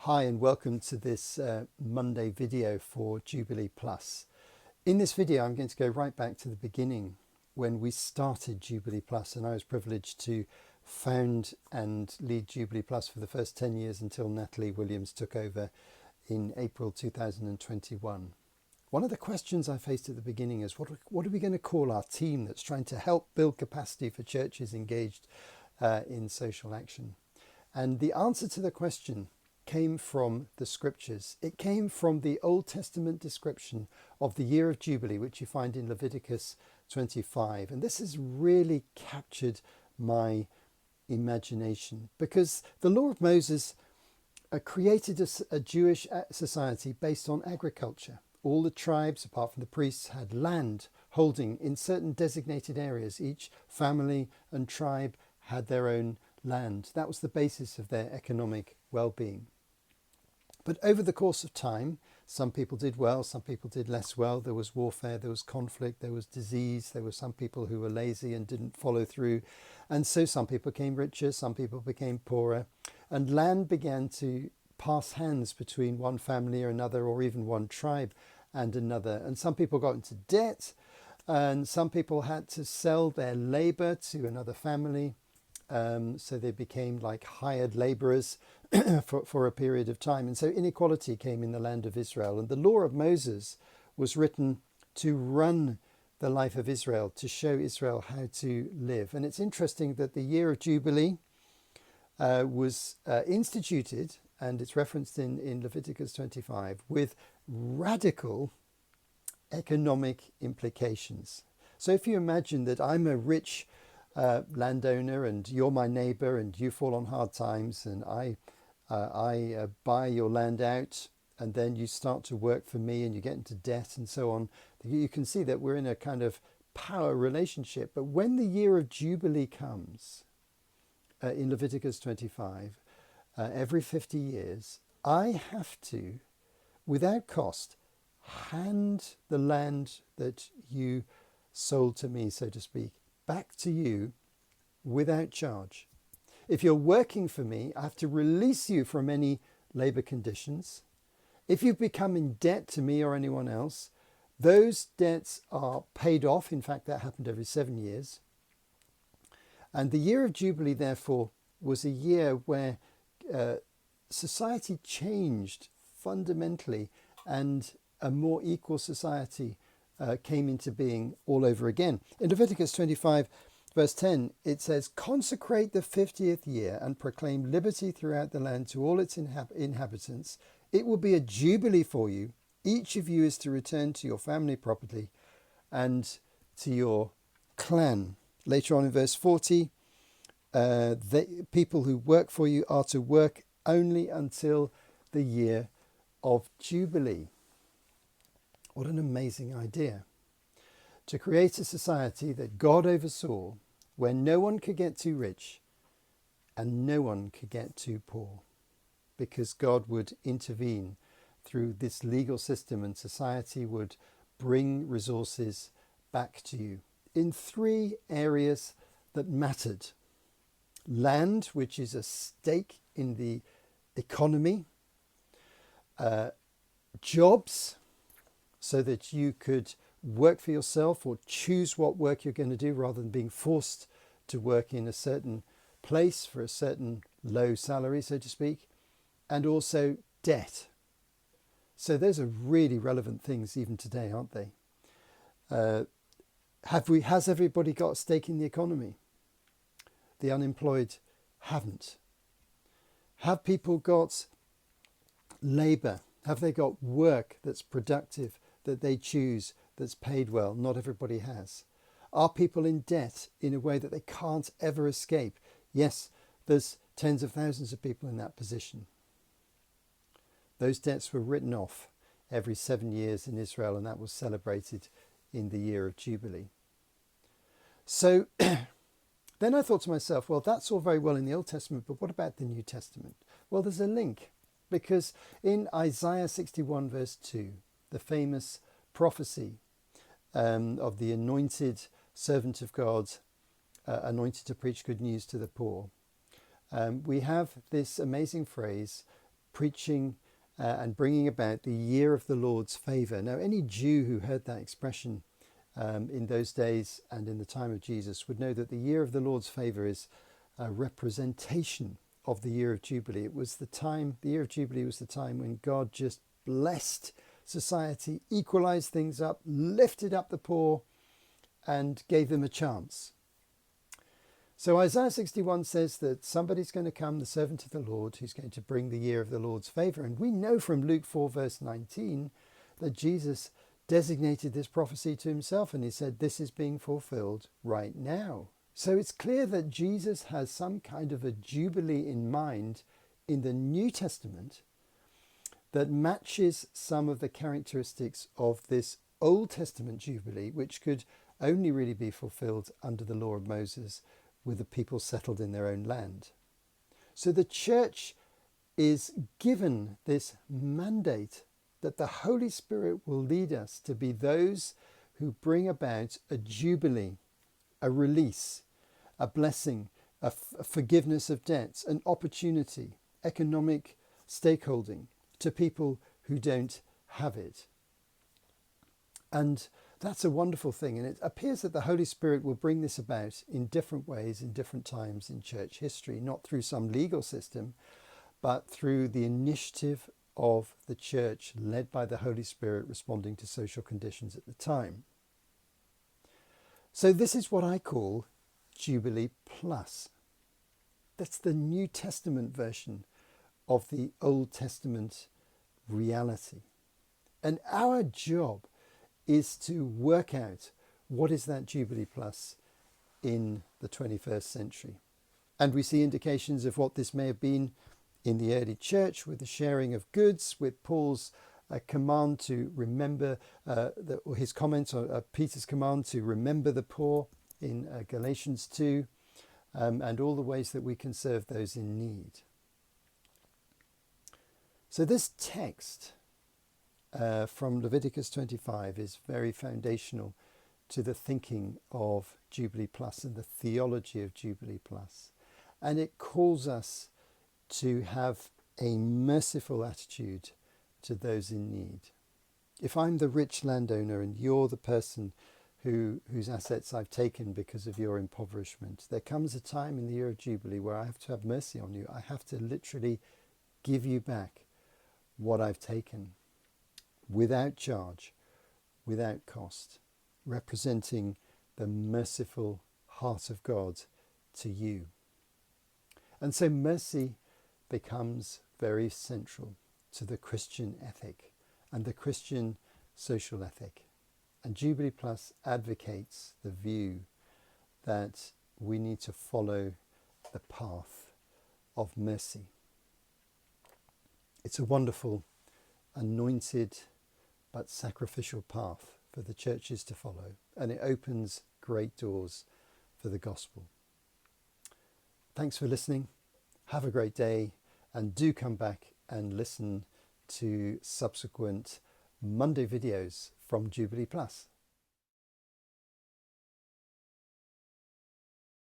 Hi and welcome to this Monday video for Jubilee Plus. In this video I'm going to go right back to the beginning when we started Jubilee Plus, and I was privileged to found and lead Jubilee Plus for the first 10 years until Natalie Williams took over in April 2021. One of the questions I faced at the beginning is what are we going to call our team that's trying to help build capacity for churches engaged in social action? And the answer to the question came from the scriptures. It came from the Old Testament description of the Year of Jubilee, which you find in Leviticus 25. And this has really captured my imagination, because the law of Moses created a Jewish society based on agriculture. All the tribes, apart from the priests, had land holding in certain designated areas. Each family and tribe had their own land. That was the basis of their economic well-being. But over the course of time, some people did well, some people did less well. There was warfare, there was conflict, there was disease. There were some people who were lazy and didn't follow through. And so some people became richer, some people became poorer. And land began to pass hands between one family or another, or even one tribe and another. And some people got into debt, and some people had to sell their labor to another family. So they became like hired laborers for a period of time. And so inequality came in the land of Israel. And the law of Moses was written to run the life of Israel, to show Israel how to live. And it's interesting that the Year of Jubilee was instituted, and it's referenced in Leviticus 25, with radical economic implications. So if you imagine that I'm a rich landowner and you're my neighbor and you fall on hard times, and I buy your land out, and then you start to work for me and you get into debt and so on, you can see that we're in a kind of power relationship. But when the Year of Jubilee comes in Leviticus 25, every 50 years, I have to, without cost, hand the land that you sold to me, so to speak, back to you without charge. If you're working for me, I have to release you from any labor conditions. If you've become in debt to me or anyone else, those debts are paid off. In fact, that happened every 7 years. And the Year of Jubilee, therefore, was a year where society changed fundamentally, and a more equal society came into being all over again. In Leviticus 25, verse 10, it says, "Consecrate the 50th year and proclaim liberty throughout the land to all its inhabitants. It will be a jubilee for you. Each of you is to return to your family property and to your clan." Later on in verse 40, the people who work for you are to work only until the Year of Jubilee. What an amazing idea. To create a society that God oversaw, where no one could get too rich and no one could get too poor, because God would intervene through this legal system, and society would bring resources back to you in three areas that mattered. Land, which is a stake in the economy. Jobs, so that you could work for yourself or choose what work you're going to do rather than being forced to work in a certain place for a certain low salary, so to speak. And also debt. So those are really relevant things even today, aren't they? Has everybody got a stake in the economy? The unemployed haven't. Have people got labour? Have they got work that's productive, that they choose, that's paid well? Not everybody has. Are people in debt in a way that they can't ever escape? Yes, there's tens of thousands of people in that position. Those debts were written off every 7 years in Israel, and that was celebrated in the Year of Jubilee. So then I thought to myself, well, that's all very well in the Old Testament, but what about the New Testament? Well, there's a link, because in Isaiah 61 verse 2, the famous prophecy of the anointed servant of God, anointed to preach good news to the poor, we have this amazing phrase, preaching and bringing about the year of the Lord's favour. Now, any Jew who heard that expression in those days and in the time of Jesus would know that the year of the Lord's favour is a representation of the year of Jubilee. It was the year of Jubilee was the time when God just blessed society, equalised things up, lifted up the poor, and gave them a chance. So Isaiah 61 says that somebody's going to come, the servant of the Lord, who's going to bring the year of the Lord's favour. And we know from Luke 4 verse 19 that Jesus designated this prophecy to himself, and he said, this is being fulfilled right now. So it's clear that Jesus has some kind of a jubilee in mind in the New Testament that matches some of the characteristics of this Old Testament jubilee, which could only really be fulfilled under the law of Moses with the people settled in their own land. So the church is given this mandate that the Holy Spirit will lead us to be those who bring about a jubilee, a release, a blessing, a forgiveness of debts, an opportunity, economic stakeholding to people who don't have it. And that's a wonderful thing. And it appears that the Holy Spirit will bring this about in different ways, in different times in church history, not through some legal system, but through the initiative of the church led by the Holy Spirit responding to social conditions at the time. So this is what I call Jubilee Plus. That's the New Testament version of the Old Testament reality. And our job is to work out what is that Jubilee Plus in the 21st century. And we see indications of what this may have been in the early church with the sharing of goods, with Paul's command to remember, or his comments on Peter's command to remember the poor in Galatians 2, and all the ways that we can serve those in need. So this text from Leviticus 25 is very foundational to the thinking of Jubilee Plus and the theology of Jubilee Plus. And it calls us to have a merciful attitude to those in need. If I'm the rich landowner and you're the person whose assets I've taken because of your impoverishment, there comes a time in the year of Jubilee where I have to have mercy on you. I have to literally give you back what I've taken without charge, without cost, representing the merciful heart of God to you. And so mercy becomes very central to the Christian ethic and the Christian social ethic. And Jubilee Plus advocates the view that we need to follow the path of mercy. It's a wonderful, anointed, but sacrificial path for the churches to follow, and it opens great doors for the gospel. Thanks for listening. Have a great day, and do come back and listen to subsequent Monday videos from Jubilee Plus.